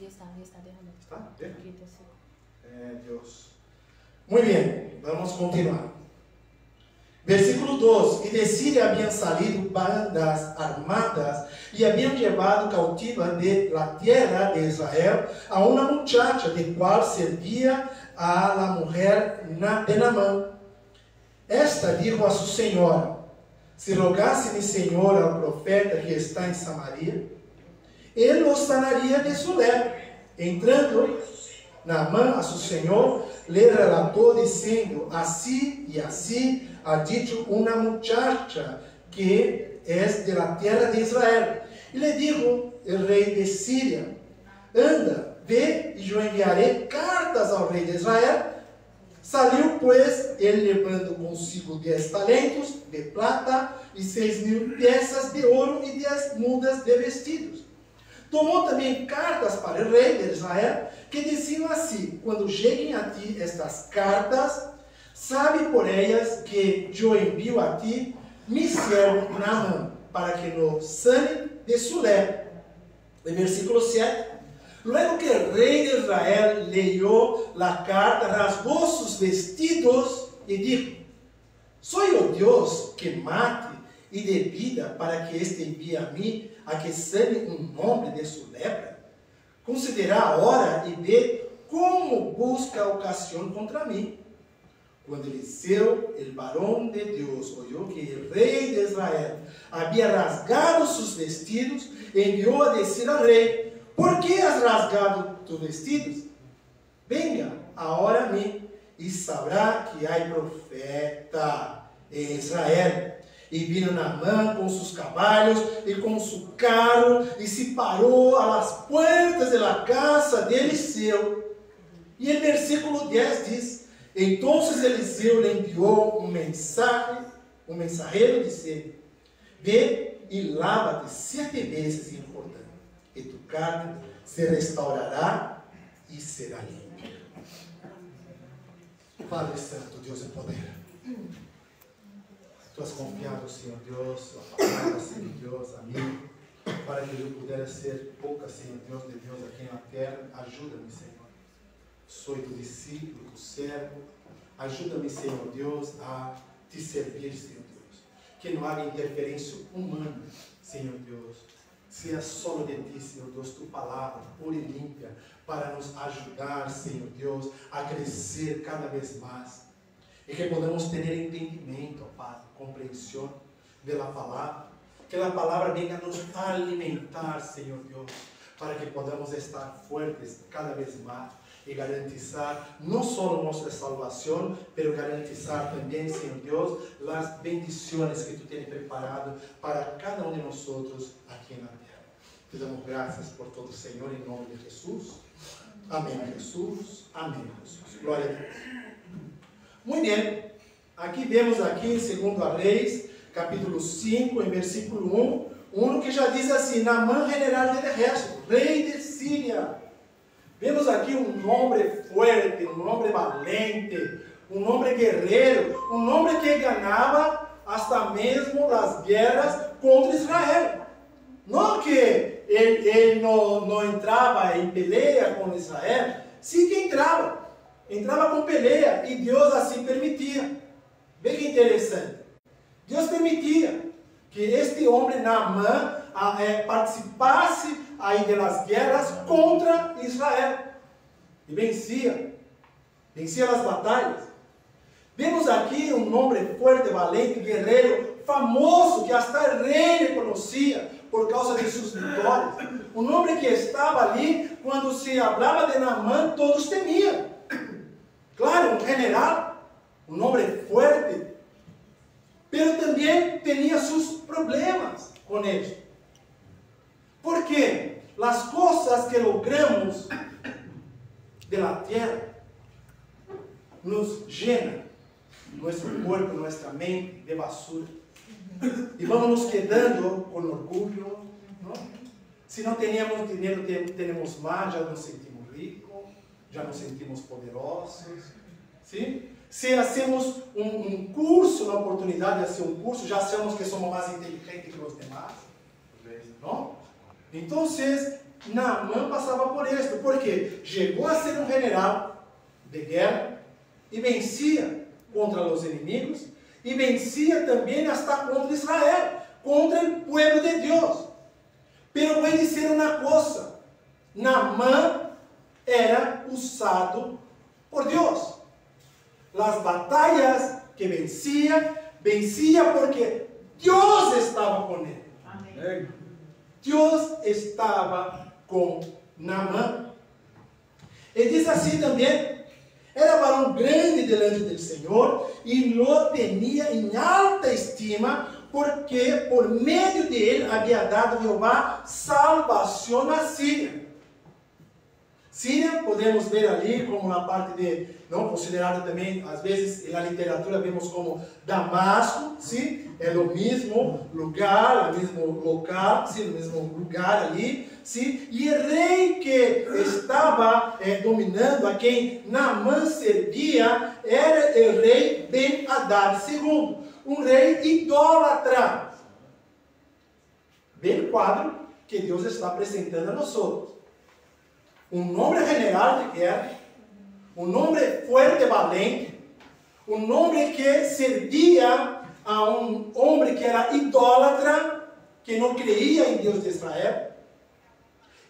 ya está, déjalo. ¿Está? Deja. Quítese. Dios. Muy bien, vamos a continuar. Versículo 2: E de Síria haviam salido bandas armadas e haviam levado cautiva de la tierra de Israel a uma muchacha de qual servia a la mujer de Naamán. Esta dijo a su senhora: Se rogasse mi senhor ao profeta que está em Samaria, ele os sanaria de sua lepra. Entrando Naamán a su senhor, le relatou dizendo: Assim e assim ha dicho una muchacha que es de la tierra de Israel. Y le dijo el rey de Siria: Anda, ve y yo enviaré cartas al rey de Israel. Salió pues él llevando consigo 10 talentos de plata y 6.000 piezas de oro y 10 mudas de vestidos. Tomou também cartas para o rei de Israel, que diziam assim: Quando cheguem a ti estas cartas, sabe por ellas que eu envio a ti mi servo Naamán, para que nos sane de su lepra. En versículo 7. Luego que el rey de Israel leyó la carta, rasgó sus vestidos y dijo: ¿Soy yo Dios que mate y dé vida para que éste envíe a mí a que sane un hombre de su lepra? Considera ahora y ve cómo busca ocasión contra mí. Cuando Eliseo, el varón de Dios, oyó que el rey de Israel había rasgado sus vestidos, envió a decir al rey: ¿Por qué has rasgado tus vestidos? Venga ahora a mí y sabrá que hay profeta en Israel. Y vino Naamán con sus caballos y con su carro y se paró a las puertas de la casa de Eliseo. Y el versículo 10 dice: Entonces Eliseo le envió un mensajero diciendo: Ve y lávate 7 veces en Jordán, y tu carne se restaurará y será limpia. Padre Santo, Dios de poder, Tú has confiado, Señor Dios, la palabra, Señor Dios, a mí, para que yo pudiera ser poca, Señor Dios, de Dios aquí en la tierra. Ayúdame, Señor. Soy tu discípulo, tu servo. Ayúdame, Señor Dios, a te servir, Señor Dios. Que no haga interferencia humana, Señor Dios. Sea solo de ti, Señor Dios, tu palabra pura y limpia, para nos ayudar, Señor Dios, a crecer cada vez más. E que podamos ter entendimento, Pai, compreensão da palavra. Que a palavra venha nos alimentar, Senhor Deus, para que podamos estar fortes cada vez mais e garantizar não só nossa salvação, mas garantizar também, Senhor Deus, as bendições que Tu tens preparado para cada um de nós aqui na terra. Te damos graças por todo, Senhor, em nome de Jesus. Amém, Jesus. Amém, Jesus. Glória a Deus. Muito bem, aqui vemos aqui em 2 Reis, capítulo 5, em versículo 1, que já diz assim: Naamán, general do exército, rei de Síria. Vemos aqui um homem forte, um homem valente, um homem guerreiro, um homem que ganhava hasta mesmo as guerras contra Israel. Não que ele não entrava em peleia com Israel, sim que entrava com peleia, e Deus assim permitia. Vê que interessante. Deus permitia que este homem, Naamán, participasse aí das guerras contra Israel. E vencia as batalhas. Vemos aqui um homem forte, valente, guerreiro, famoso, que até o rei reconhecia por causa de suas vitórias. Um homem que estava ali, quando se falava de Naamán, todos temiam. Claro, um general, um homem forte, mas também tinha seus problemas com ele. ¿Por quê? As coisas que logramos da terra nos llenan nosso corpo, nossa mente de basura. E vamos nos quedando com orgulho, não? Se não temos dinheiro, temos mais, já nos sentimos ricos, já nos sentimos poderosos. Sim? Se hacemos um curso, uma oportunidade de fazer um curso, já achamos que somos mais inteligentes que os demais. Não? Então, Naamã passava por isso, porque chegou a ser um general de guerra e vencia contra os inimigos e vencia também hasta contra Israel, contra o povo de Deus. Pero puede ser uma coisa, Naamã era usado por Deus. Las batallas que vencia porque Deus estava com ele. Amém. Deus estava com Naamã. Ele diz assim também: era varão grande delante do Senhor e lo tinha em alta estima, porque por meio de ele havia dado Jeová salvação à Síria. Síria, podemos ver ali como uma parte de, não considerada também, às vezes, na literatura vemos como Damasco, sim, é o mesmo lugar, o mesmo local, sim, o mesmo lugar ali, sim, e o rei que estava dominando, a quem Naamã servia, era o rei Ben-Hadad II, um rei idólatra. Vê o quadro que Deus está apresentando a nós outros. Um homem general de guerra, um homem forte e valente, um homem que servia a um homem que era idólatra, que não creia em Deus de Israel,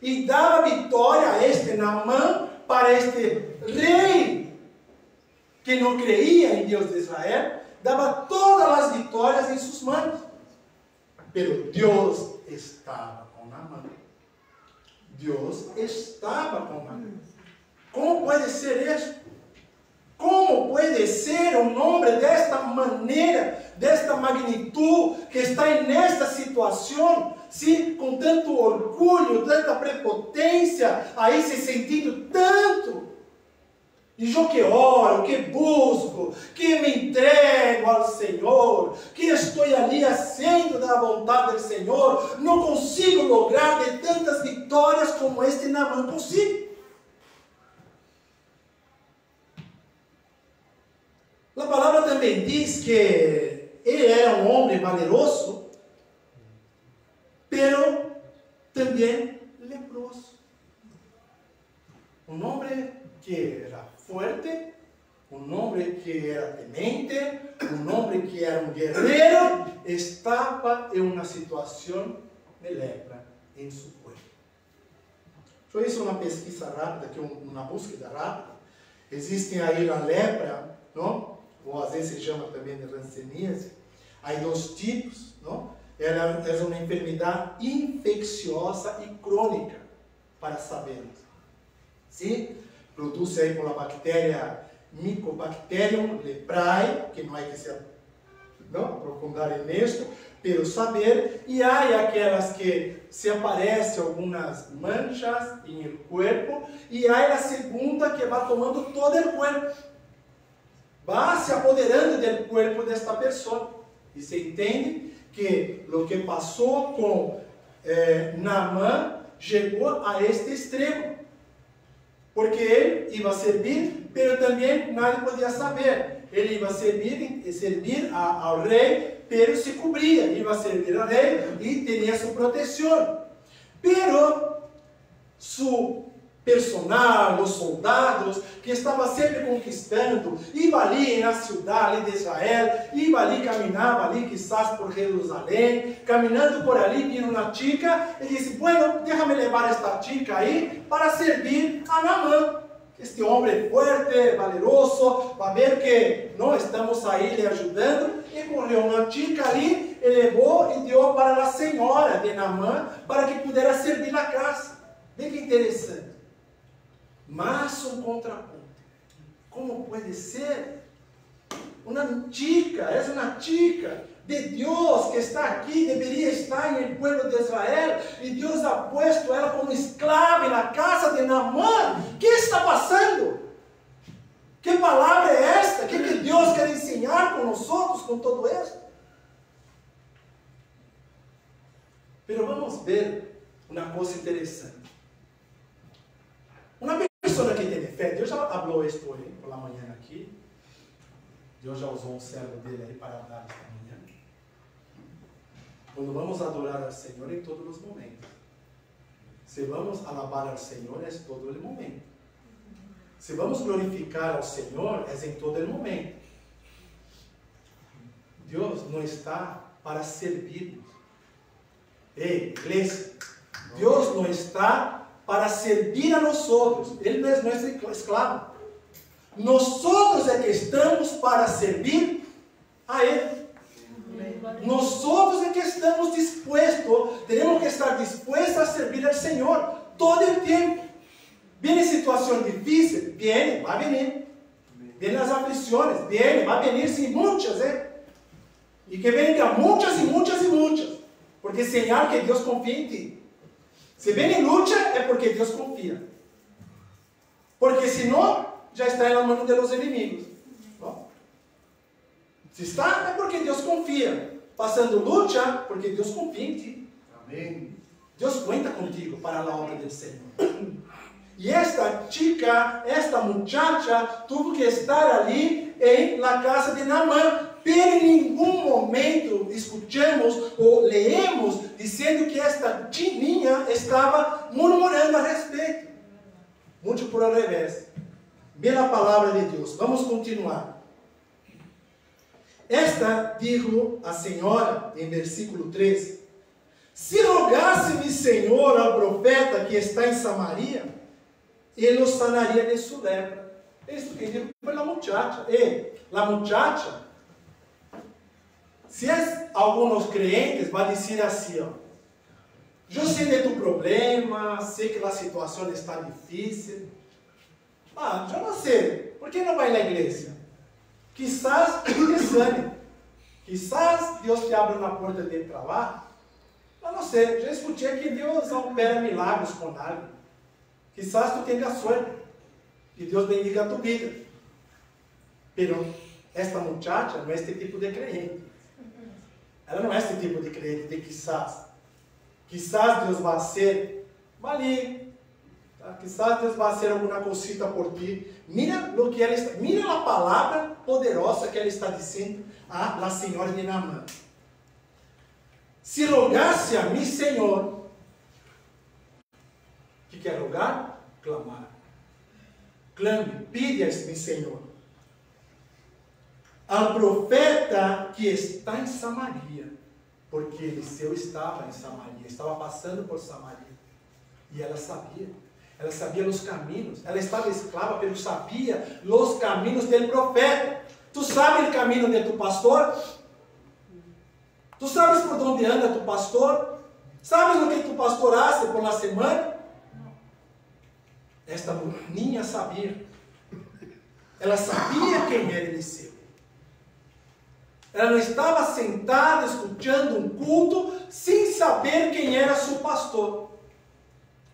e dava vitória a este Naamã para este rei que não creia em Deus de Israel, dava todas as vitórias em suas mãos. Pero Deus estava com Naamã. Deus estava com Naamã. Como pode ser isso? Como pode ser um homem desta maneira, desta magnitude, que está nesta situação, sim, com tanto orgulho, tanta prepotência, aí se sentindo tanto? E eu que oro, que busco, que me entrego ao Senhor, que estou ali fazendo da vontade do Senhor, não consigo lograr de tantas vitórias como este Naamã consigo. A palavra também diz que ele era um homem valeroso, pero também leproso. Um homem que era forte, um homem que era temente, um homem que era um guerreiro, estava em uma situação de lepra em seu corpo. Eu fiz uma pesquisa rápida, uma búsqueda rápida. Existem aí a lepra, não? Ou às vezes se chama também de ranceníase. Há dois tipos, não? Ela é uma enfermidade infecciosa e crônica, para sabermos. Sim? Produz aí por a bactéria Mycobacterium leprae, que não é que se aprofundar nisso, pelo saber, e há aquelas que se aparecem algumas manchas no corpo, e há a segunda que vai tomando todo o corpo, vai se apoderando do corpo desta pessoa, e se entende que o que passou com Naamã chegou a este extremo, porque ele ia servir, mas também nadie podia saber. Ele ia servir ao rei, mas se cobria. Ia servir ao rei e tinha sua proteção. Pero su personal, os soldados que estavam sempre conquistando, iam ali na cidade de Israel, iam ali, caminhava ali, quizás por Jerusalém, caminhando por ali, viram uma chica, e disse: bueno, déjame levar esta chica aí para servir a Naamã. Este homem forte, valeroso, vai ver que não estamos aí lhe ajudando, e correu uma chica ali, e levou e deu para a senhora de Naamã, para que pudesse servir na casa. Vê que interessante. Mas um contraponto. Como pode ser? Uma chica, é uma chica de Deus que está aqui, deveria estar no povo de Israel, e Deus ha puesto ela como escrava na casa de Naamã. O que está passando? Que palavra é esta? O que Deus quer ensinar com nós outros, com todo isso? Mas vamos ver uma coisa interessante. Uma pessoa que tem fé, Deus já falou isso pela manhã aqui. Deus já usou um servo dele aí para dar esta manhã. Quando vamos adorar ao Senhor em todos os momentos, Se vamos alabar ao Senhor, é todo o momento. Se vamos glorificar ao Senhor, é em todo o momento. Deus não está para servir. Ei, igreja, Deus não está para servir a nós outros. Ele não é escravo. Nós outros é que estamos para servir a Ele. Nós outros é que estamos dispostos, teremos que estar dispostos a servir ao Senhor todo o tempo. Viene situação difícil, viene, vai venir. Vienen as aflições, viene, vai venir sim, muitas, E que venham muitas e muitas e muitas. Porque é sinal que Deus confia em ti. Se vem luta, é porque Deus confia. Porque se não, já está na mão dos inimigos. Não? Se está, é porque Deus confia. Passando luta, porque Deus confia em ti. Amém. Deus conta contigo para a obra do Senhor. E esta chica, esta muchacha, teve que estar ali na casa de Naamã. Pero em nenhum momento escutamos ou leemos dizendo que esta niña estava murmurando a respeito. Muito por ao revés. Vê a palavra de Deus. Vamos continuar. Esta dijo a senhora, em versículo 3, se rogasse-me, Senhor, ao profeta que está em Samaria, ele o sanaria de sua lepra. Isso que dijo foi a muchacha. A muchacha, se é alguns crentes, vai dizer assim, ó, eu sei de tu problema, sei que a situação está difícil. Eu não sei, por que não vai na igreja? Quizás te desane, quizás Deus te abra uma porta de trabalho. Eu não sei, já escutei que Deus opera milagres com algo. Quizás tu tenha sorte, que Deus bendiga a tua vida. Pero esta muchacha não é este tipo de crente. Ela não é esse tipo de crente, de quizás. Quizás Deus vai ser, ali. Tá? Quizás Deus vai ser alguma cosita por ti. Mira o que ela está, mira a palavra poderosa que ela está dizendo a senhora de Naamã. Se rogasse a mim, Senhor. O que quer rogar? Clamar. Clame, pide-me, Senhor. Ao profeta que está em Samaria, porque Eliseu estava em Samaria, estava passando por Samaria, e ela sabia os caminhos, ela estava escrava, mas sabia os caminhos do profeta. Tu sabes o caminho de tu pastor? Tu sabes por onde anda tu pastor? Sabes o que tu pastor hace por la semana? Esta menina sabia, ela sabia quem era Eliseu. Ela não estava sentada escutando um culto sem saber quem era seu pastor.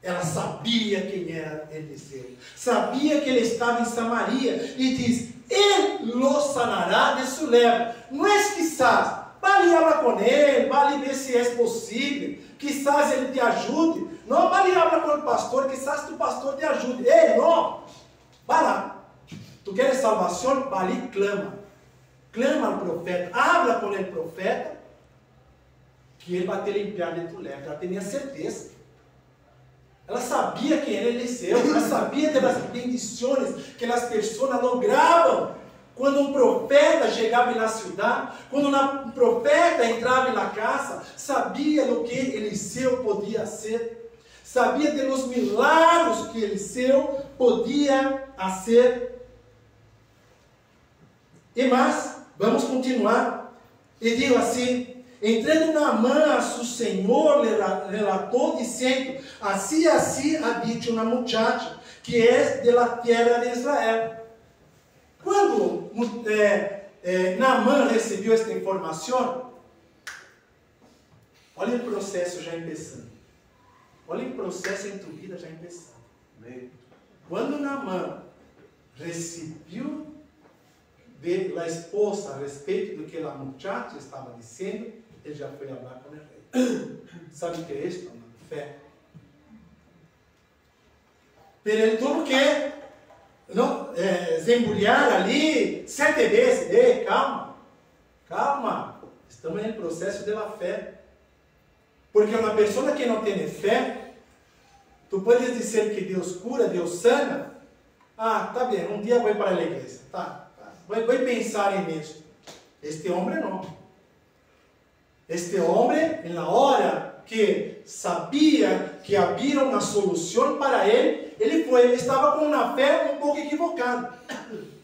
Ela sabia quem era Eliseu. Sabia que ele estava em Samaria. E diz, ele o sanará de sua lepra. Não é quizás. Vai ali falar com ele. Vai ali ver se é possível. Quizás ele te ajude. Não, vai ali falar com o pastor. Quizás o pastor te ajude. Ei, não. Vai lá. Tu queres salvação? Vai ali e clama. Clama ao profeta, habla com o profeta, que ele vai te limpiar de tu lepra. Ela tinha certeza. Ela sabia quem era Eliseu, ela sabia das bendições que as pessoas logravam quando um profeta chegava na cidade, quando um profeta entrava na casa, sabia o que Eliseu podia ser, sabia dos milagres que Eliseu podia fazer. E mais, vamos continuar. E digo assim, entrando Naamã a seu senhor, relatou dizendo, assim ha dicho uma muchacha, que é de la tierra de Israel. Quando Naamã recebeu esta informação, olha o processo já começando. Olha o processo em tua vida já começando. Quando Naamã recebeu da esposa a respeito do que a muchacha estava dizendo, ele já foi falar com o rei. Sabe o que é isso? Fé. Pero ele tuvo que zembulhar ali 7 vezes. Calma, calma. Estamos no processo da fé. Porque uma pessoa que não tem fé, Tu puedes dizer que Deus cura, Deus sana. Ah, tá bem, um dia vou para a igreja. Tá. Vou pensar nisso. Este homem não. Este homem, na hora que sabia que havia uma solução para ele, ele estava com uma fé um pouco equivocada.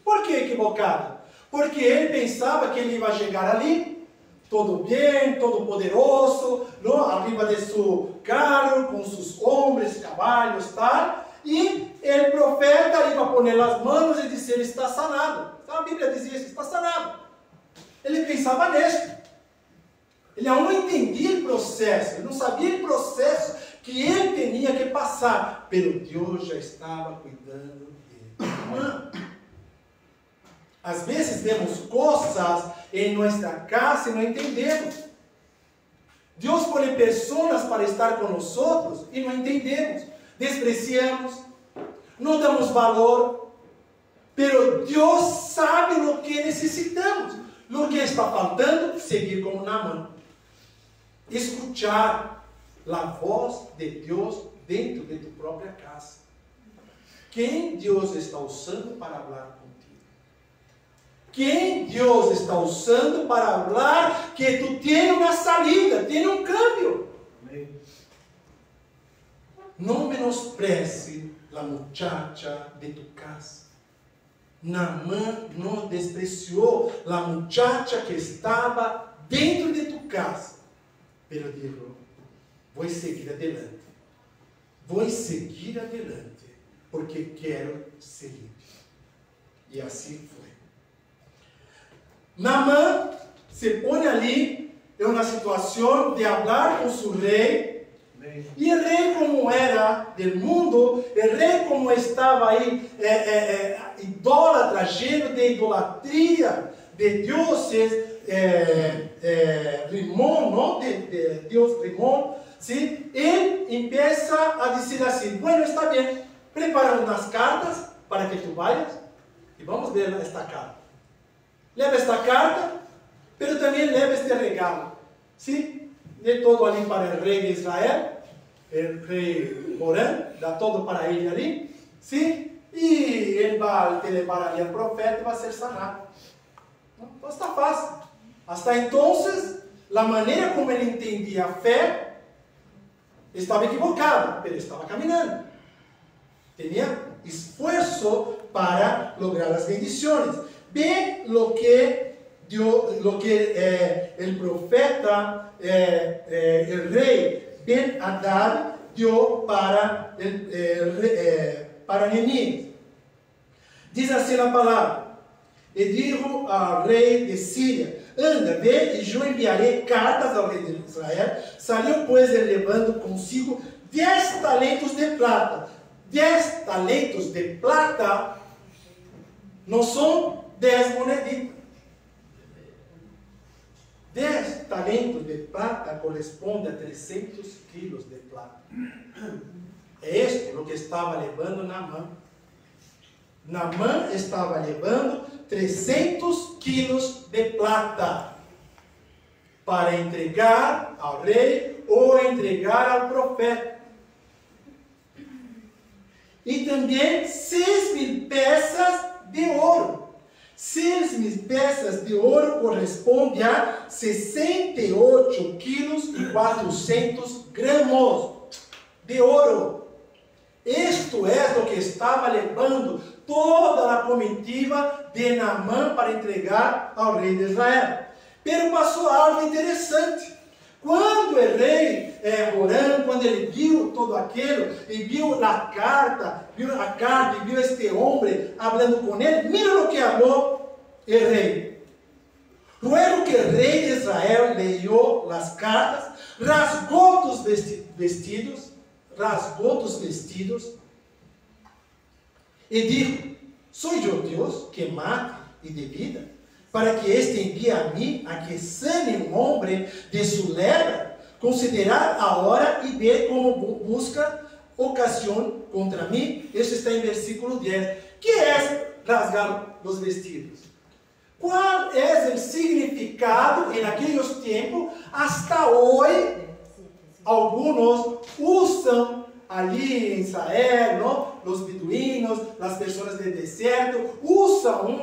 Por que equivocada? Porque ele pensava que ele ia chegar ali, todo bem, todo poderoso, não? Arriba de seu carro, com seus homens, cavalos, tal, e o profeta ia pôr as mãos e dizer, está sanado. A Bíblia dizia isso, está sanado. Ele pensava nisso. Ele não entendia o processo, ele não sabia o processo que ele tinha que passar, pero Deus já estava cuidando dele. Às vezes vemos coisas em nossa casa e não entendemos. Deus põe pessoas para estar com nós e não entendemos. Despreciamos, não damos valor, pero Deus sabe o que necessitamos. O que está faltando, seguir como Naamán. Escuchar a voz de Deus dentro de tu própria casa. Quem Deus está usando para falar contigo? Quem Deus está usando para falar que tu tens uma saída, tens um câmbio? Não menospreze a muchacha de tu casa. Naamán não despreciou a muchacha que estava dentro de tu casa. Pero digo, vou seguir adelante. Vou seguir adelante, porque quero ser livre. E assim foi. Naamán se põe ali em uma situação de falar com seu rei. E o rei, como era do mundo, o rei, como estava aí, idólatra, cheio de idolatria, de deuses, Rimón, não? De Deus Rimón, ¿sí? Ele empieza a dizer assim, bueno, está bem, prepara umas cartas para que tu vayas, e vamos ver esta carta. Leva esta carta, pero também leva este regalo, ¿sí? De todo ali para o rei de Israel, o rei Jorão, dá todo para ele ali, ¿sí? E ele vai te levar ali ao profeta e vai ser sanado. Então está fácil. Hasta então, a maneira como ele entendia a fé estava equivocada, mas estava caminhando. Tinha esforço para lograr as bendições. Ve lo que el profeta, el rei Ben-Hadad dio para Neemias. Diz assim a palavra: e dijo ao rei de Síria: anda, ve, e eu enviarei cartas ao rei de Israel. Saiu, pois, ele levando consigo 10 talentos de prata. 10 talentos de plata não são 10 moneditas. 10 talentos de prata corresponde a 300 quilos de plata. É isto o que estava levando Naamán. Naamán estava levando 300 quilos de plata para entregar ao rei ou entregar ao profeta. E também 6.000 peças de ouro. 6.000 peças de ouro corresponde a 68 quilos e 400 gramos de ouro. Isto é o que estava levando toda a comitiva de Naamán para entregar ao rei de Israel. Pero passou algo interessante. Quando o rei Jorão, quando ele viu tudo aquilo, e viu a carta, e viu este homem falando com ele, mira o que falou o rei. Luego que o rei de Israel leu as cartas, rasgou dos vestidos, e disse: sou eu Deus que mata e de vida, para que este envie a mim a que sane um homem de sua lepra, considerar a hora e ver como busca ocasião contra mim. Isso está em versículo 10. Que é rasgar os vestidos? Qual é o significado em aqueles tempos? Hasta hoje, alguns usam ali en Israel, ¿no? Los beduinos, las personas del desierto, usan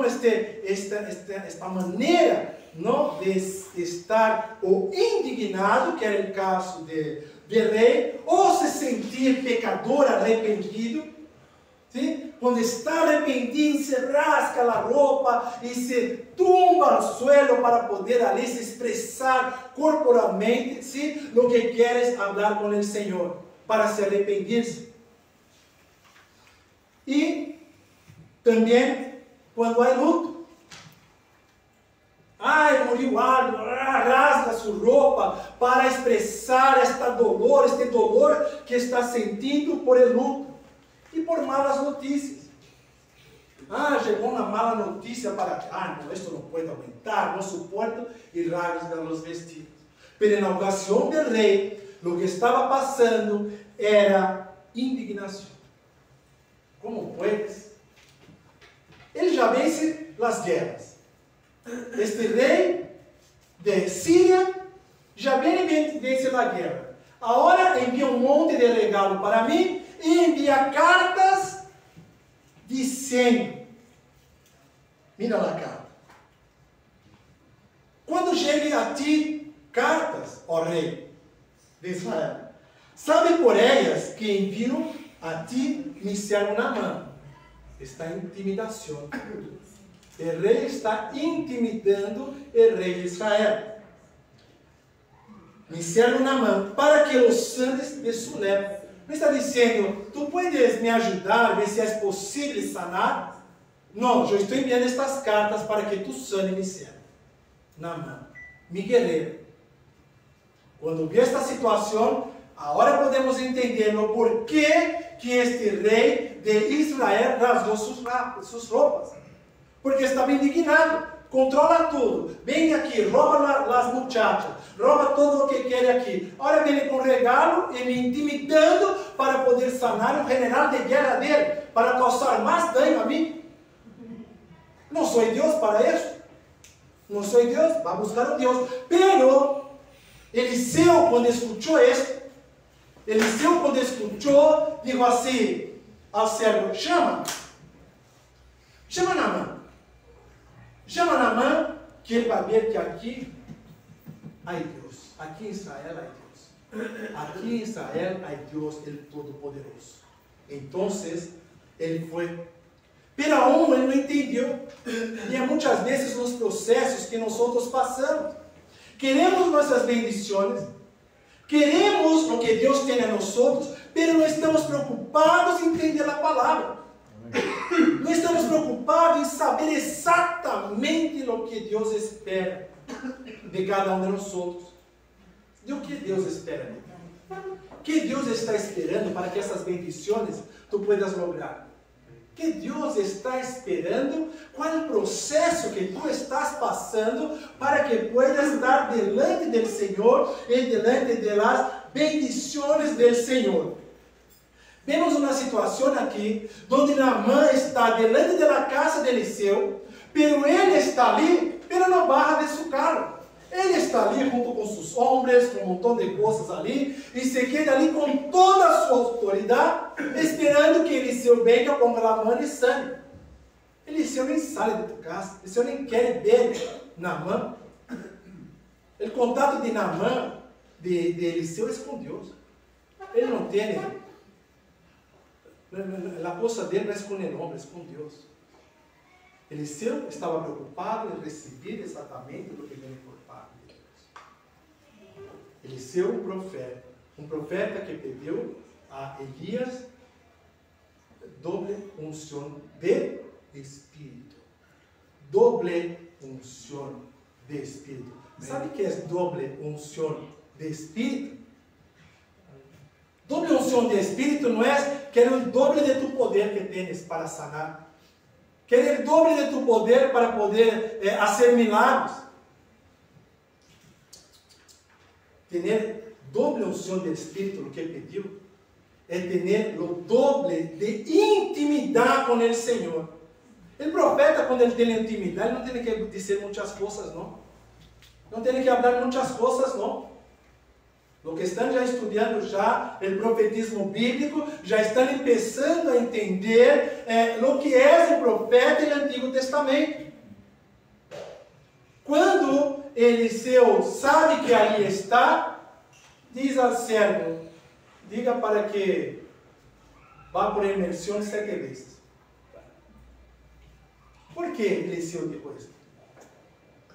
esta manera, ¿no? De estar o indignado, que era el caso del rey, o se sentir pecador arrependido, ¿sí? Cuando está arrependido, se rasca la ropa y se tumba al suelo para poder ali se expresar corporalmente, ¿sí? Lo que quiere es hablar con el Señor, para se arrepentirse. Y también cuando hay luto. Ai, murió algo, rasga su roupa para expressar este dolor que está sentindo por el luto e por malas notícias. Ah, chegou uma mala notícia para que, não, esto não pode aumentar, não suporto, e rasga os vestidos. Pero na ocasião do rei, o que estava passando era indignação. Como puedes? Ele já vence as guerras. Este rei de Síria já vence a guerra. Agora envia um monte de regalo para mim e envia cartas dizendo, mira a carta. Quando cheguem a ti cartas, ó rei de Israel, sabe por elas que enviam a ti mi servo Naamán. Está em intimidação. O rei está intimidando o rei de Israel. Mi servo Naamán, para que os sanes de su lepra. Não está dizendo, tu puedes me ajudar, ver se é possível sanar? Não, eu estou enviando estas cartas para que tu sane mi servo Naamán, mi guerreiro. Quando vi esta situação, agora podemos entender o porquê que este rei de Israel rasgou suas roupas. Porque estava indignado, controla tudo, vem aqui, rouba as muchachas, rouba tudo o que quer aqui. Agora vem com regalo e me intimidando para poder sanar o general de guerra dele, para causar mais dano a mim. Não sou Deus para isso. Não sou Deus, vai buscar um Deus. Pero Eliseu, quando escutou isso, dijo assim ao servo, chama Naamán. Chama Naamán, que ele vai ver que aqui há Deus. Aqui em Israel há Deus. Aqui em Israel há Deus, Ele Todo-Poderoso. Então, ele foi. Pero aún ele não entendeu. E muitas vezes nos processos que nós outros passamos, queremos nossas bendições, queremos o que Deus tem a nós outros, pero não estamos preocupados em entender a palavra. Não estamos preocupados em saber exatamente o que Deus espera de cada um de nós outros. De o que Deus espera de nós? O que Deus está esperando para que essas bendições tu puedas lograr? Que Deus está esperando? Qual é o processo que tu estás passando para que puedas estar delante do Senhor e delante das bendições do Senhor? Vemos uma situação aqui, onde Naamán está delante da casa de Eliseu, pero ele está ali, pero na barra de seu carro. Ele está ali junto com seus homens, com um montão de coisas ali, e se queda ali com toda a sua autoridade, esperando que Eliseu venha com a mão e sane. Eliseu nem sai de tua casa, Eliseu nem quer ver Naamán. O contato de Naamán, de Eliseu, é com Deus. Ele não tem. A coisa dele não é com o homem, é com Deus. Eliseu estava preocupado em receber exatamente o que vem por parte de Deus. Eliseu, um profeta que pediu a Elias doble unção de Espírito. Doble unção de Espírito. Sabe o que é doble unção de Espírito? Doble unção de Espírito não é querer o doble de tu poder que tens para sanar. Querer o doble de tu poder para poder fazer milagres. Ter doble unção de Espírito, o que pediu, é ter o doble de intimidade com o Senhor. O profeta, quando ele tem intimidade, não tem que dizer muitas coisas, não. Não tem que falar muitas coisas, não. Los que están ya estudiando ya el profetismo bíblico, ya están empezando a entender lo que es el profeta del Antiguo Testamento. Quando Eliseu sabe que ali está, diz ao servo, diga para que vá por imersão 7 vezes. Por que Eliseu dijo isso?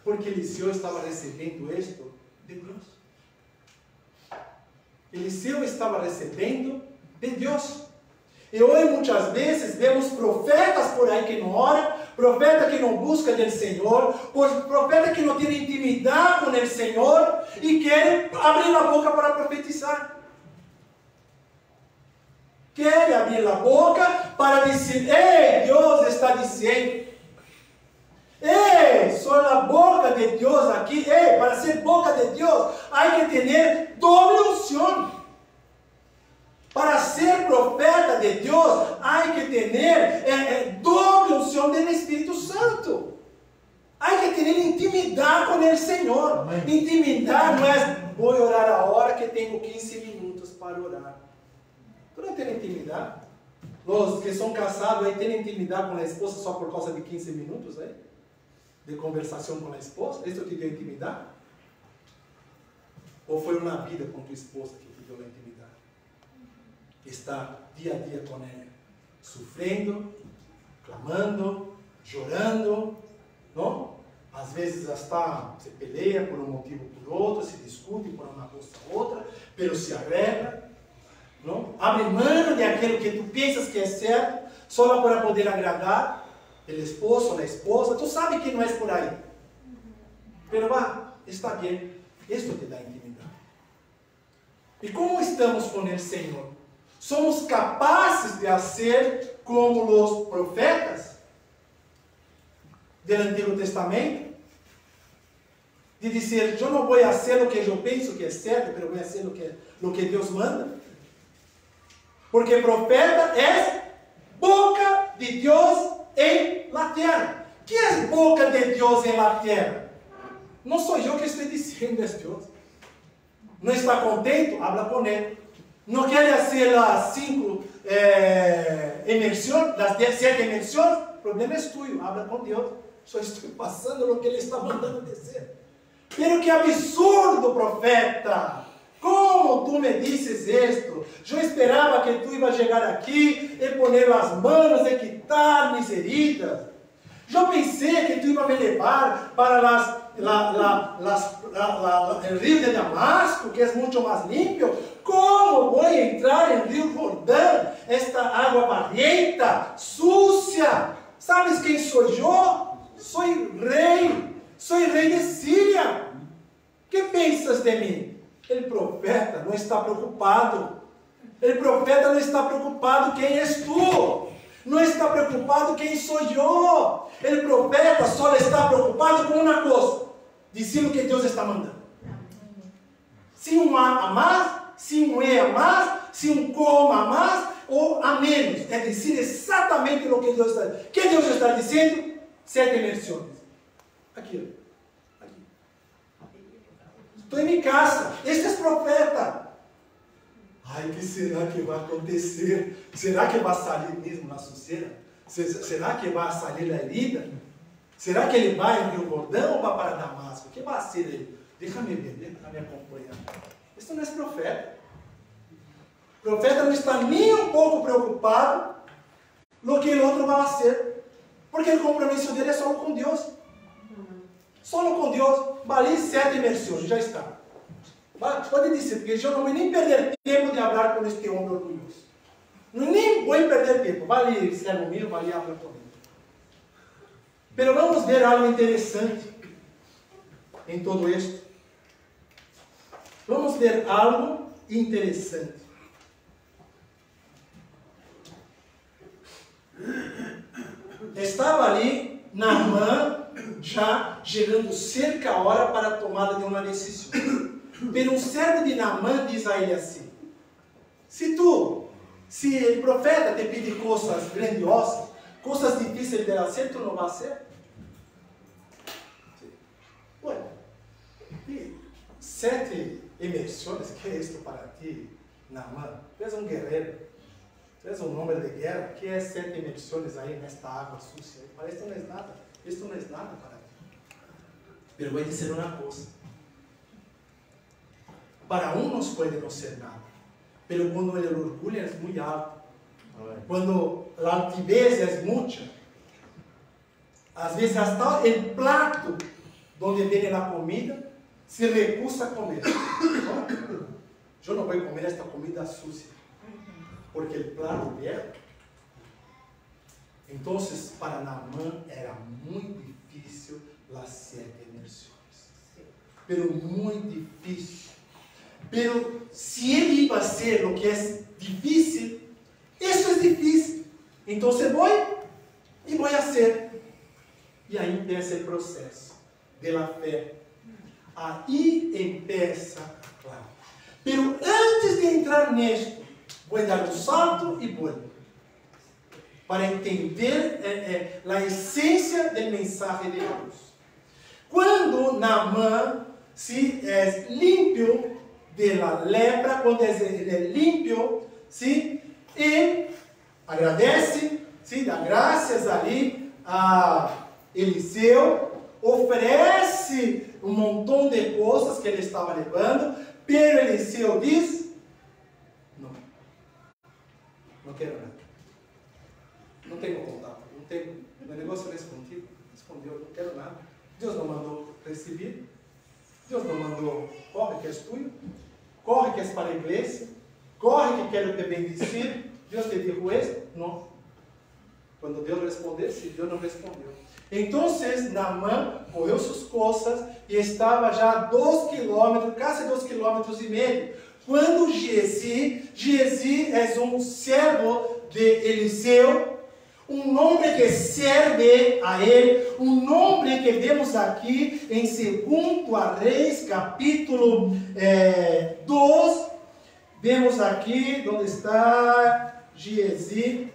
Porque Eliseu estava recebendo isto de Deus. Eliseu estava recebendo de Deus. E hoje muitas vezes vemos profetas por aí que não oram, profeta que não busca do Senhor, profeta que não tem intimidade com o Senhor e quer abrir a boca para profetizar. Quer abrir a boca para dizer, ei, Deus está dizendo. Ei, sou a boca de Deus aqui. Ei, para ser boca de Deus, há que ter doble unção. Para ser profeta de Deus, há que ter doble unção do Espírito Santo. Há que ter intimidade com o Senhor. Amém. Intimidade não é, vou orar a hora que tenho 15 minutos para orar. Tu não tem intimidade? Os que são casados aí têm intimidade com a esposa só por causa de 15 minutos aí? De conversação com a esposa? Isso te deu intimidade? Ou foi uma vida com tua esposa que te deu a intimidade? Está dia a dia com ela, sofrendo, clamando, chorando, não? Às vezes hasta se peleia por um motivo ou por outro, se discute por uma coisa ou outra, pero se arregla, não? Abre mão de aquilo que tu pensas que é certo, só para poder agradar o esposo ou a esposa. Tu sabe que não é por aí, pero está bem, isto te dá intimidade. E como estamos com o Senhor? Somos capazes de fazer como os profetas do Antigo Testamento? De dizer, eu não vou fazer o que eu penso que é certo, mas vou fazer o que Deus manda? Porque profeta é boca de Deus em la terra. O que é boca de Deus em la terra? Não sou eu que estou dizendo, é Deus. Não está contente? Habla com ele. Não quer fazer as 5 imersões, das 7 imersões? O problema é tuyo, habla com Deus. Só estou passando o que Ele está mandando dizer. Pero que absurdo, profeta! Como tu me dizes isto? Eu esperava que tu iba chegar aqui e poner as mãos e quitar minhas heridas. Eu pensei que tu iba me levar para o rio de Damasco, que é muito mais limpo. Como vou entrar em Rio Jordão? Esta água barrenta, sucia. Sabes quem sou eu? Sou rei de Síria. Que pensas de mim? O profeta não está preocupado. O profeta não está preocupado quem és tu. Não está preocupado quem sou eu. O profeta só está preocupado com uma coisa: dizer o que Deus está mandando. Se um há a mais, se um é a mais, se um coma a mais ou a menos. É dizer exatamente o que Deus está dizendo. O que Deus está dizendo? 7 imersões. Aqui. Estou em minha casa. Este é profeta. Ai, o que será que vai acontecer? Será que vai sair mesmo na suceira? Será que vai sair a herida? Será que ele vai em Rio Jordão ou vai para Damasco? O que vai ser ele? Deixa-me ver, deixa-me acompanhar. Isso não é profeta. O profeta não está nem um pouco preocupado no que o outro vai fazer. Porque o compromisso dele é só com Deus. Só com Deus. Vale 7 imersões, já está. Pode dizer, porque eu não vou nem perder tempo de falar com este homem orgulhoso. Nem vou perder tempo. Vale servo meu, vale hablar com ele. Mas vamos ver algo interessante em todo isto. Vamos ver algo interessante. Estava ali Naamã já chegando cerca a hora para a tomada de uma decisão. Pero um servo de Naamã diz a ele assim: se o profeta te pedir coisas grandiosas, coisas difíceis de fazer, tu não vai fazer? Bueno, 7 Inmersiones, ¿qué es esto para ti, Naamán? Tú eres un guerrero, tú eres un hombre de guerra. ¿Qué es 7 inmersiones ahí en esta agua sucia? Para esto no es nada, esto no es nada para ti. Pero voy a decir una cosa. Para unos puede no ser nada, pero cuando el orgullo es muy alto, cuando la altivez es mucha, a veces hasta el plato donde viene la comida se rehúsa a comer. No, yo no voy a comer esta comida sucia, porque el plato viejo. Entonces, para Naamán era muy difícil las 7 inmersiones, pero muy difícil. Pero si él iba a hacer lo que es difícil, eso es difícil. Entonces voy y voy a hacer. Y ahí empieza el proceso de la fe. Ahí empieza, claro. Pero antes de entrar en esto, voy a dar un salto y vuelvo. Para entender la esencia del mensaje de Dios. Cuando Naamán es limpio de la lepra, cuando es limpio, ¿sí? Él agradece, ¿sí? Da gracias ali a Eliseu, oferece um montão de coisas que ele estava levando, pero Eliseu diz, não quero nada, não tenho contato, não tenho, meu negócio não é contigo, respondeu, não quero nada, Deus não mandou receber, Deus não mandou, corre que és tuyo, corre que és para a igreja, corre que quero te bendecir, Deus te dijo isso? Não. Quando Deus respondeu, se Deus não respondeu. Então, Naamán correu suas coisas e estava já a 2 quilômetros, quase 2,5 quilômetros, quando Giezi é um servo de Eliseu, um homem que serve a ele, um homem que vemos aqui em 2 Reis, capítulo 2, vemos aqui, onde está Giezi,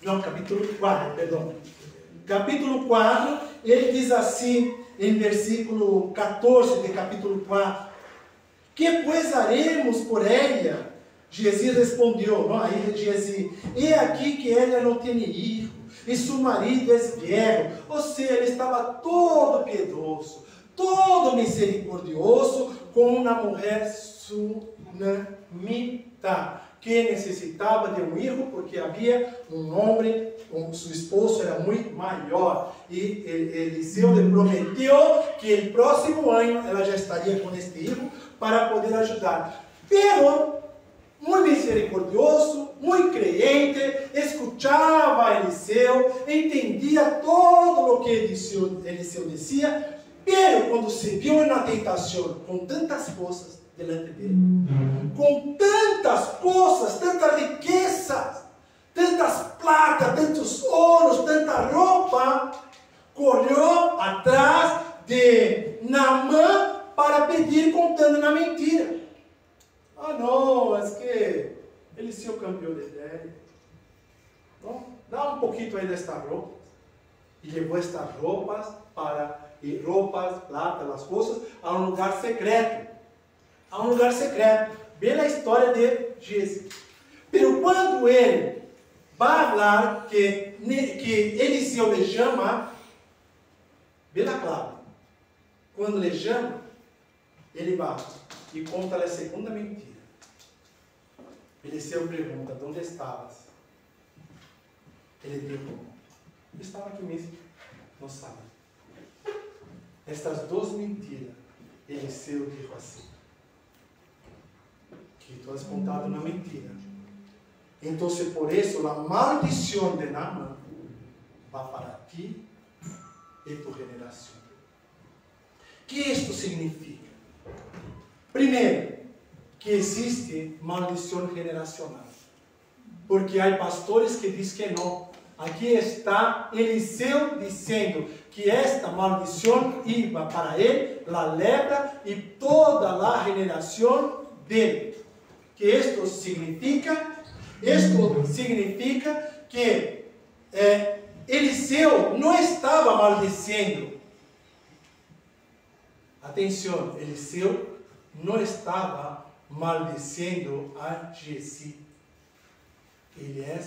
não, capítulo 4, perdão. Capítulo 4, ele diz assim, em versículo 14 de capítulo 4, que pois haremos por ela? Giezi respondeu, não, aí Giezi, e aqui que ela não tem filho, e seu marido é velho, ou seja, ele estava todo piedoso, todo misericordioso, com uma mulher sunamita, que necessitava de um filho, porque havia um homem, seu esposo era muito maior, e Eliseu lhe prometeu que no próximo ano ela já estaria com este filho para poder ajudar. Pero, muito misericordioso, muito creyente, escutava Eliseu, entendia todo o que Eliseu dizia, pero quando se viu na tentação, com tantas coisas delante dele, com tantas coisas, tantas riquezas, tantas placas, tantos ouros, tanta roupa, correu atrás de Naamán para pedir contando na mentira. Ah, não, é que Eliseu cambiou de ideia. Não? Dá um pouquinho aí desta roupa. E levou estas roupas plata, as coisas, a um lugar secreto. A um lugar secreto. Bem a história de Giezi. Pero quando ele vai falar que Eliseu lhe chama, bem claro. Quando lhe chama, ele vai e conta a segunda mentira. Eliseu pergunta, onde estavas? Ele dijo, estava aqui mesmo, não sabe. Estas 2 mentiras, Eliseu dijo assim, que tu has contado uma mentira. Então, por isso, a maldição de Naamán vai para ti e tu geração. O que isto significa? Primeiro, que existe maldição generacional. Porque há pastores que dizem que não. Aqui está Eliseu dizendo que esta maldição iba para ele, a lepra e toda a generação dele. Que isto significa que Eliseu não estava maldicendo. Atenção, Eliseu não estava maldiciendo a Giezi. Ele é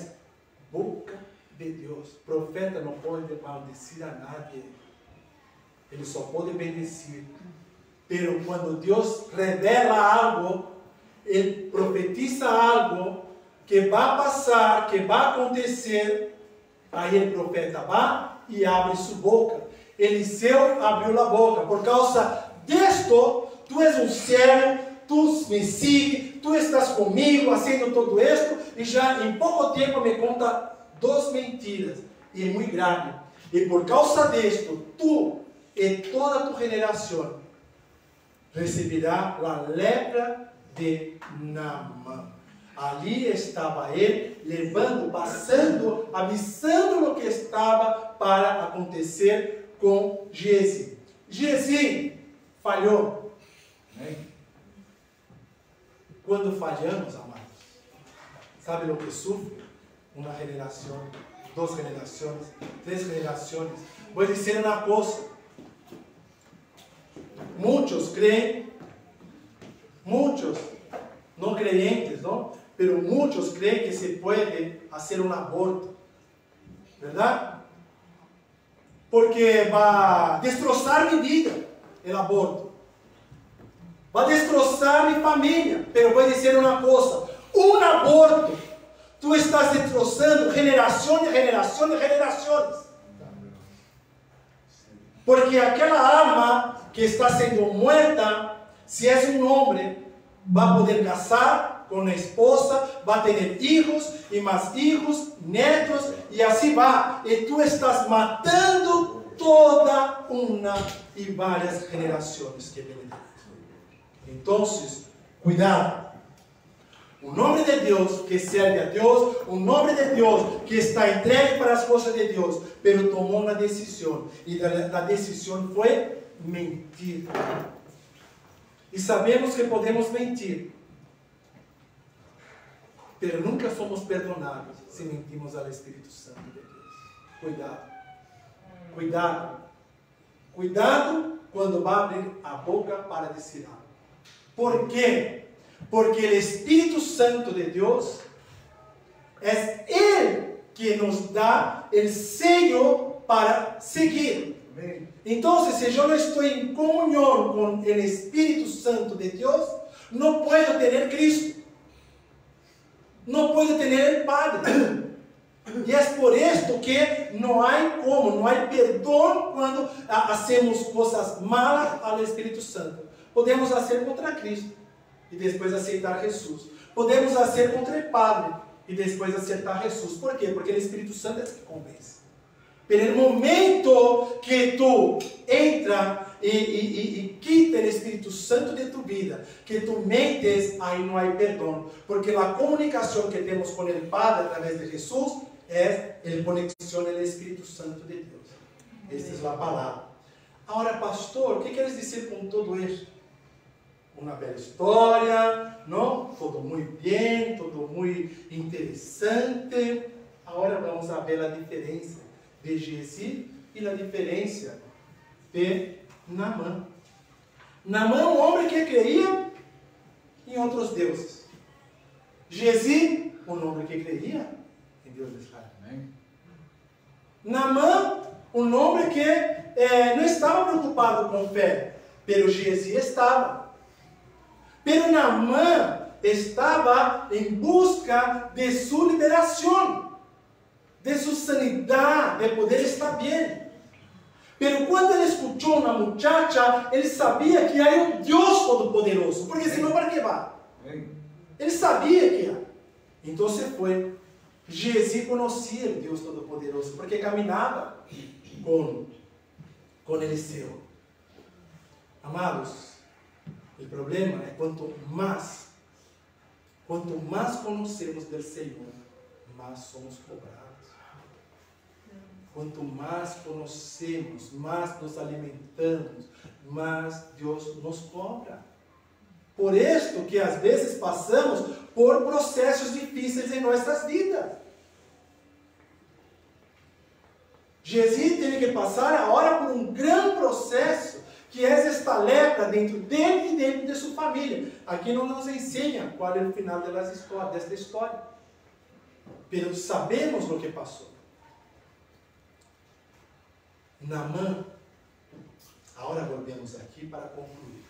boca de Deus. Profeta não pode maldecir a nadie. Ele só pode bendecir. Pero quando Deus revela algo, Ele profetiza algo que vai passar, que vai acontecer, aí o profeta vai e abre sua boca. Eliseu abriu a boca. Por causa disto, tu és um servo, tu me sigues, tu estás comigo, fazendo tudo isto, e já em pouco tempo me conta 2 mentiras, e é muito grave. E por causa disto, tu e toda a tua geração receberá a lepra de Naamã. Ali estava ele, levando, passando, avisando o que estava para acontecer com Giezi. Giezi falhou. Quando falhamos, amados, sabe o que sofre? Uma geração, 2 gerações, 3 gerações. Vou dizer uma coisa. Muitos creem, muitos não creyentes, não? Pero muitos creem que se pode fazer um aborto, verdade? Porque vai destroçar minha vida, o aborto. Vai destroçar minha família. Pero vou dizer uma coisa: um aborto, tu estás destroçando gerações e gerações e gerações. Porque aquela alma que está sendo muerta, se é um homem, vai poder casar com a esposa, vai ter filhos e mais filhos, netos, e assim vai. E tu estás matando toda uma e várias gerações que vêm. Então, cuidado. O nome de Deus que serve a Deus, o nome de Deus que está entregue para as coisas de Deus, pero tomou uma decisão, e a decisão foi mentir. E sabemos que podemos mentir, pero nunca somos perdonados se mentimos ao Espírito Santo de Deus. Cuidado, cuidado, cuidado quando vai abrir a boca para dizer algo. Por quê? Porque o Espírito Santo de Deus é Ele que nos dá o sello para seguir. Então, se eu não estou em comunhão com o Espírito Santo de Deus, não posso ter Cristo, não posso ter o Padre. E é por isto que não há como, não há perdão quando hacemos coisas malas ao Espírito Santo. Podemos fazer contra Cristo e depois aceitar Jesus. Podemos fazer contra o Padre e depois aceitar Jesus. Por quê? Porque o Espírito Santo é que convence. Pelo momento que tu entra e quita o Espírito Santo de tu vida, que tu mentes, aí não há perdão. Porque a comunicação que temos com o Padre através de Jesus é a conexão do Espírito Santo de Deus. Esta é a palavra. Agora, pastor, o que queres dizer com tudo isso? Uma bela história, não? Tudo muito bem, tudo muito interessante. Agora vamos ver a diferença de Giezi e a diferença de Naamã. Naamã é um homem que creia em outros deuses. Giezi, um homem que creia em Deus de Israel. Naamã, um homem que não estava preocupado com fé, pero Giezi estava. Pero Naamã estava em busca de sua liberação, de sua sanidade, de poder estar bem. Pero quando ele escutou uma muchacha, ele sabia que era um Deus Todo-Poderoso, porque senão para que vai? Ele sabia que era. Então se foi. Giezi conhecia o Deus Todo-Poderoso, porque caminhava com Eliseu. Amados, o problema é quanto mais conhecemos do Senhor, mais somos cobrados. Quanto mais conhecemos, mais nos alimentamos, mais Deus nos cobra. Por isso que às vezes passamos por processos difíceis em nossas vidas. Giezi teve que passar agora por um grande processo que é esta lepra dentro dele e dentro de sua família. Aqui não nos ensina qual é o final desta história. Mas sabemos o que passou. Naamã, agora volvemos aqui para concluir.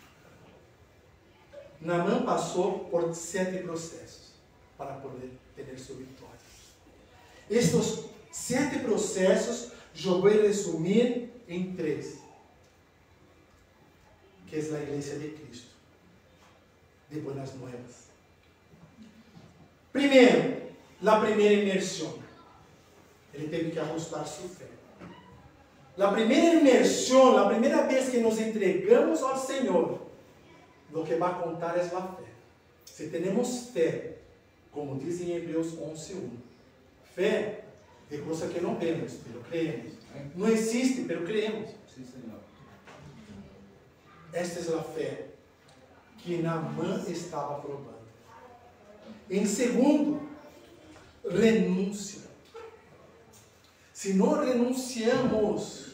Naamã passou por 7 processos para poder ter sua vitória. Estes 7 processos eu vou resumir em 3, que é a Igreja de Cristo, de Buenas Nuevas. Primeiro, a primeira imersão. Ele teve que ajustar sua fé. A primeira imersão, a primeira vez que nos entregamos ao Senhor, o que vai contar é a fé. Se temos fé, como diz em Hebreus 11:1, fé é coisa que não vemos, pero creemos. Não existe, pero creemos. Sim, Senhor. Esta é a fé que Naamã estava provando. Em segundo, renúncia. Se não renunciamos,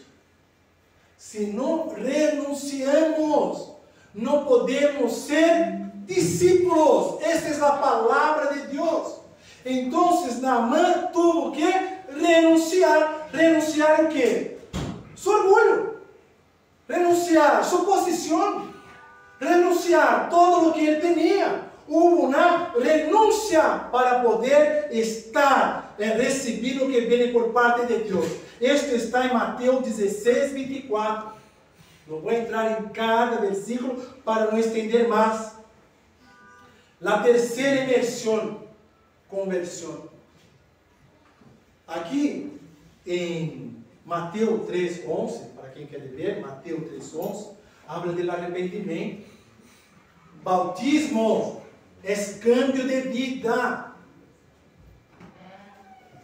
não podemos ser discípulos. Esta é a palavra de Deus. Então, Naamã tuvo que renunciar. Renunciar o quê? Seu orgulho. Renunciar sua posição. Renunciar todo o que ele tinha. Houve uma renúncia para poder estar, receber o que vem por parte de Deus. Isto está em Mateus 16:24. Não vou entrar em cada versículo para não estender mais. A terceira imersão, conversão. Aqui em Mateus 3:11, para quem quer ver, Mateus 3:11, habla do arrependimento. Bautismo é cambio de vida.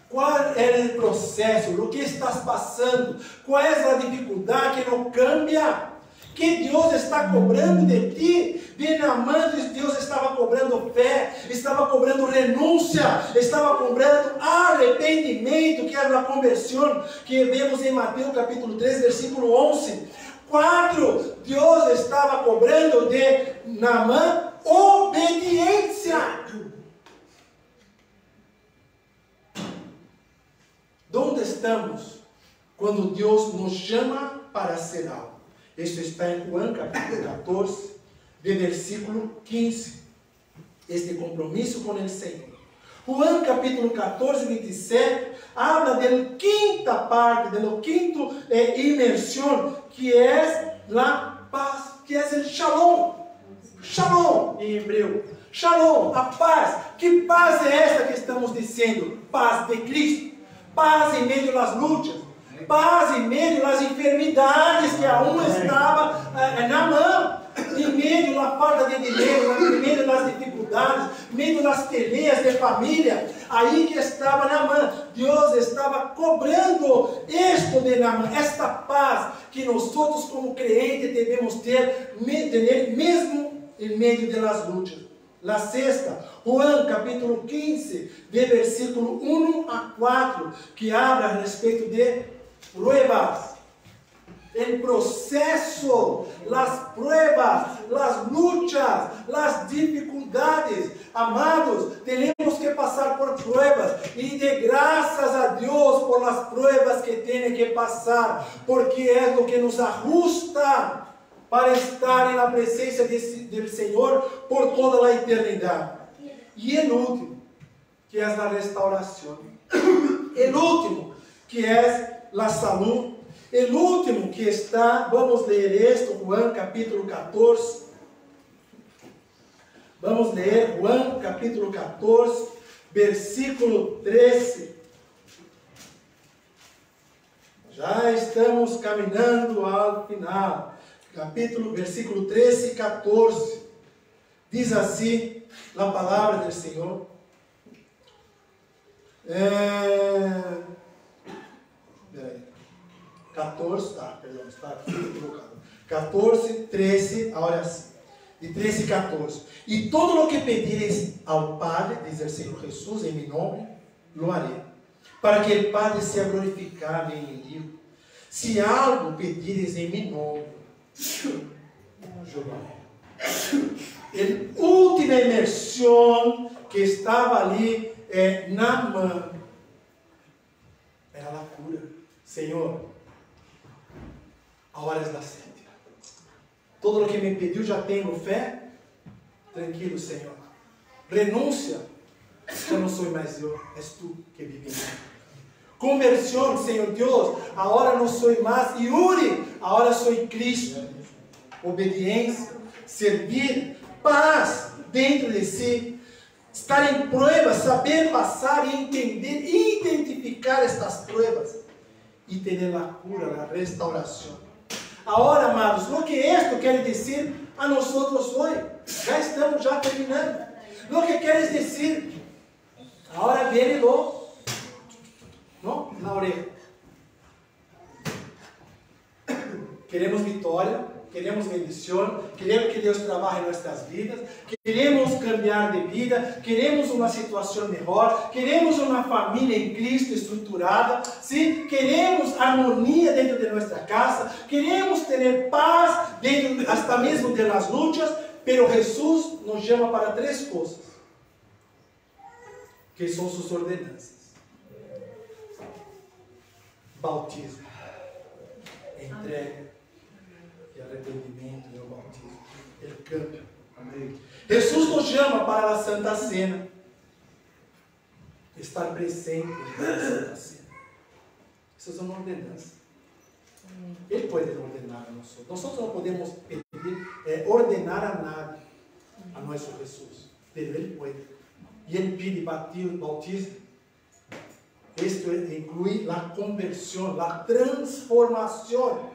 Qual é o processo? O que estás passando? Qual é a dificuldade que não cambia? Que Deus está cobrando de ti? De Naamã, Deus estava cobrando fé, estava cobrando renúncia, estava cobrando arrependimento, que era a conversão que vemos em Mateus capítulo 3, versículo 11. 4, Deus estava cobrando de Naamã obediência. Onde estamos quando Deus nos chama para ser algo? Isso está em Juan capítulo 14, de versículo 15. Este compromisso com o Senhor. Juan capítulo 14, 27, habla da quinta parte, da quinta imersão, que é a paz, que é o shalom. Shalom em hebreu. Shalom, a paz. Que paz é esta que estamos dizendo? Paz de Cristo. Paz em meio das lutas. Paz em meio das enfermidades que aún estava na mão. Em meio da falta de dinheiro, em meio das dificuldades, em meio das peleas de família, aí que estava Naamã. Deus estava cobrando isto de Naamã, esta paz que nós todos como crentes devemos ter mesmo em meio das lutas. La sexta, Juan capítulo 15, de versículo 1 a 4, que habla a respeito de pruebas. El processo, las pruebas, las luchas, las dificuldades. Amados, temos que passar por pruebas. E de graças a Deus por las pruebas que tem que passar. Porque é o que nos ajusta para estar na presença do Senhor por toda a eternidade. E o último, que é a restauração. O último, que é a saúde. O último que está, vamos ler isto, Juan capítulo 14. Vamos ler Juan capítulo 14, versículo 13. Já estamos caminhando ao final. Versículo 13 e 14. Diz assim a palavra do Senhor. 14, perdão, está aqui colocado. 14, 13, agora sim. De 13 e 14. E todo o que pedires ao Padre, diz o Senhor Jesus, em meu nome, lo haré, para que o Padre seja glorificado em mim. Se algo pedires em meu nome, A última imersão que estava ali na mão era a cura. Senhor, a hora é da 7. Todo o que me pediu já tenho fé. Tranquilo, Senhor. Renúncia. Já não sou mais eu, és tu que vive em mim. Conversão, Senhor Deus, a hora não sou mais Yuri, a hora sou Cristo. Obediência, servir, paz dentro de si, estar em pruebas, saber passar e entender, identificar estas pruebas e ter a cura, a restauração. Agora, amados, o que isto quer dizer a nós hoje? Já estamos terminando. O que quer dizer? Agora viene na orelha. Queremos vitória, queremos bendição, queremos que Deus trabalhe em nossas vidas, queremos cambiar de vida, queremos uma situação melhor, queremos uma família em Cristo estruturada, sim? Queremos harmonia dentro de nossa casa, queremos ter paz dentro, hasta mesmo das lutas, pero Jesus nos chama para 3 coisas, que são suas ordenanças. Bautismo, entrega e arrependimento e o bautismo, o cambio. Amém. Jesus nos chama para a Santa Cena, estar presente na Santa Cena. Essas são ordenanças. Ele pode ordenar a nós. Nós não podemos pedir, ordenar a nada a nosso Jesus, mas Ele pode. E Ele pede bautismo. Isto inclui a conversão, a transformação.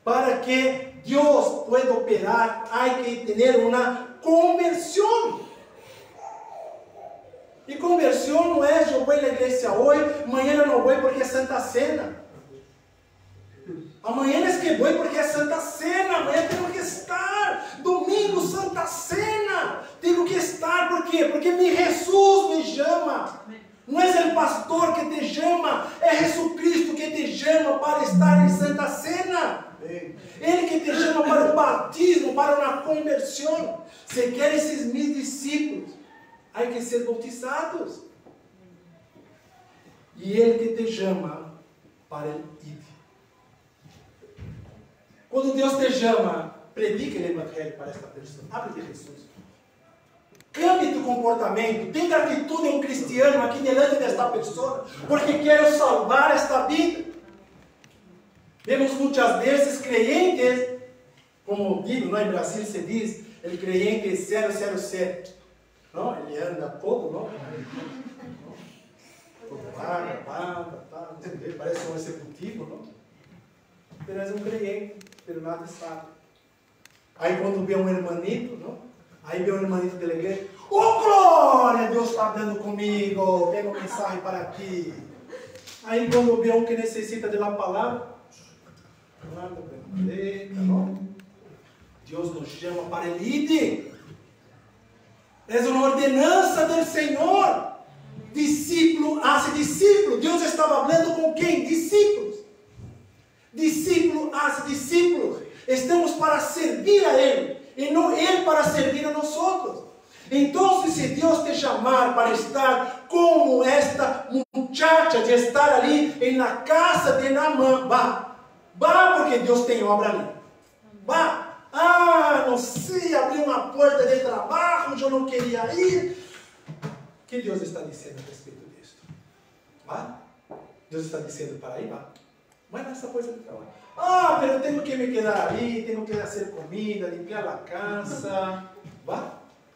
Para que Deus pueda operar, há que ter uma conversão. E conversão não é eu vou na igreja hoje, amanhã não vou porque é Santa Cena. Amanhã é que vou porque é Santa Cena, amanhã tenho que estar. Domingo, Santa Cena. Tenho que estar, por quê? Porque Jesus me chama. Não é o pastor que te chama, é Jesus Cristo que te chama para estar em Santa Cena. Ele que te chama para o batismo, para uma conversão. Se quer esses meus discípulos, há que ser bautizados. E Ele que te chama para ele ir. Quando Deus te chama, predique o Evangelho para esta pessoa. Hable de Jesus. Cambie tu comportamento. Tenha atitude de um cristiano aqui diante desta pessoa, porque quero salvar esta vida. Vemos muitas vezes creyentes, como digo, em Brasil se diz, o creyente 007. Não? Ele anda todo, não? Todo vaga, parece um executivo, não? Mas é um creyente, pero nada sabe. Aí quando vê um hermanito, não? Aí vê um hermanito da igreja, oh glória, Deus está dando comigo, tenho mensagem para aqui. Aí quando vê um que necessita da palavra, não? Deus nos chama para ele ir. É uma ordenança do Senhor. Discípulo hace discípulo. Deus estava falando com quem? Discípulos. Discípulo hace discípulos. Estamos para servir a Ele. E não Ele para servir a nós outros. Então, se Deus te chamar para estar como esta muchacha, de estar ali em la casa de Naamán, vá. Vá porque Deus tem obra ali. Vá. Ah, não sei, abrir uma porta de trabalho, eu não queria ir. O que Deus está dizendo a respeito disso? Vá. Deus está dizendo para ir, vá. Mas nessa coisa de trabalho. Ah, mas eu tenho que me quedar ali, tenho que fazer comida, limpar a casa. Vá.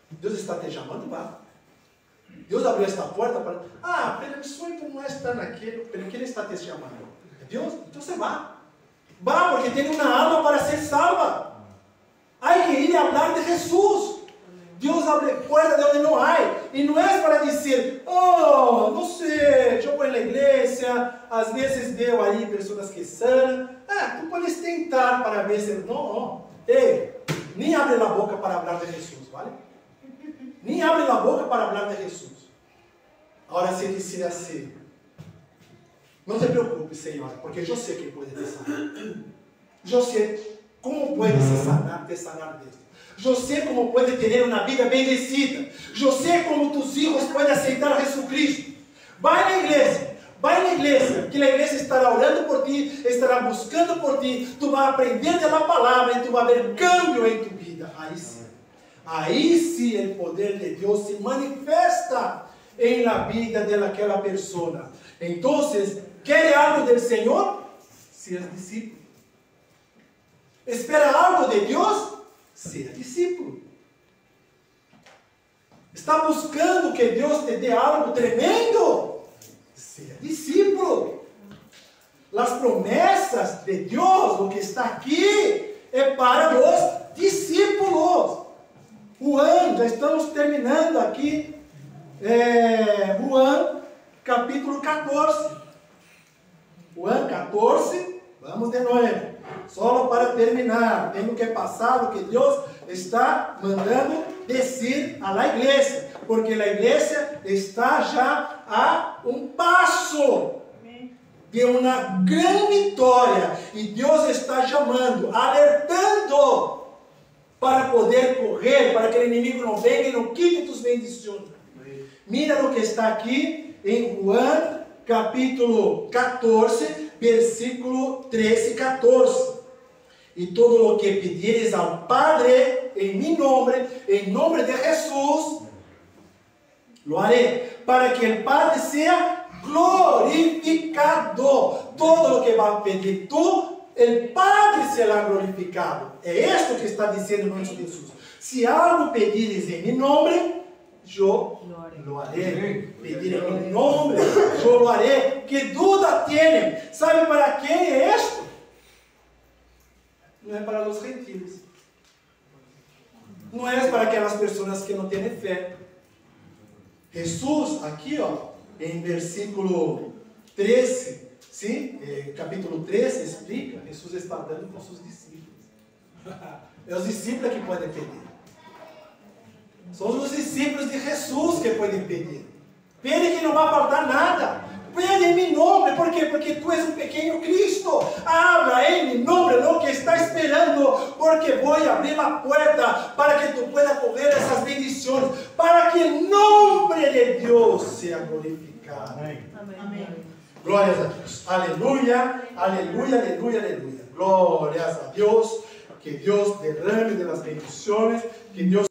Deus está te chamando, vá. Deus abriu esta porta para... Ah, pero o sonho não é estar naquilo, pero que Ele está te chamando. Deus, então você vá. Vá, porque tem uma alma para ser salva. Há que ir a falar de Jesus. Deus abre porta de onde não há. E não é para dizer, oh, não sei, eu vou na igreja, às vezes vejo aí pessoas que saram. Ah, tu podes tentar para ver se... Não. Ei, nem abre a boca para falar de Jesus, vale? Nem abre a boca para falar de Jesus. Agora, se dizer assim, não te preocupe, Senhora, porque eu sei que pode te salvar. Eu sei. ¿Cómo puedes te sanar de esto? Yo sé cómo puedes tener una vida bendecida. Yo sé cómo tus hijos pueden aceitar a Jesucristo. Vai na igreja, que a igreja estará orando por ti, estará buscando por ti, tu vai aprender da palavra e tu vai ver cambio em tu vida. Aí sim o poder de Deus se manifesta em la vida daquela pessoa. Então, quer algo do Senhor? Seja discípulo. Espera algo de Deus? Seja discípulo. Está buscando que Deus te dê algo tremendo? Seja discípulo. As promessas de Deus, o que está aqui, é para os discípulos. Juan, já estamos terminando aqui. Juan, capítulo 14. Juan 14, vamos de novo. Só para terminar, tenho que passar o que Deus está mandando dizer à igreja, porque a igreja está já a um passo de uma grande vitória, e Deus está chamando, alertando, para poder correr, para que o inimigo não venha e não quite tus bendições. Mira o que está aqui em Juan, capítulo 14, versículo 13 e 14. E todo o que pedires ao Padre em mi nome, em nome de Jesus, lo haré, para que o Padre seja glorificado. Todo o que vai pedir tu, o Padre será glorificado. É isto que está dizendo nosso Jesus. Se algo pedires em mi nome, eu lo haré. Pedir em mi nome, eu lo haré. Que dúvida tienen? ¿Sabe para quem é isto? Não é para os gentiles. Não é para aquelas pessoas que não têm fé. Jesus, aqui, em versículo 13, sim, capítulo 13, explica, Jesus está dando com seus discípulos. É os discípulos que podem pedir. São os discípulos de Jesus que podem pedir. Pede que não vai faltar nada. Pede em meu nome. Por quê? Porque tu és um pequeno Cristo. Habla em meu nome lo que está esperando, porque vou abrir a porta para que tu puedas correr essas bendições, para que o nome de Deus seja glorificado. Amém. Amém. Glórias a Deus. Aleluia, aleluia, aleluia, aleluia. Glórias a Deus. Que Deus derrame de las bendiciones. Que Deus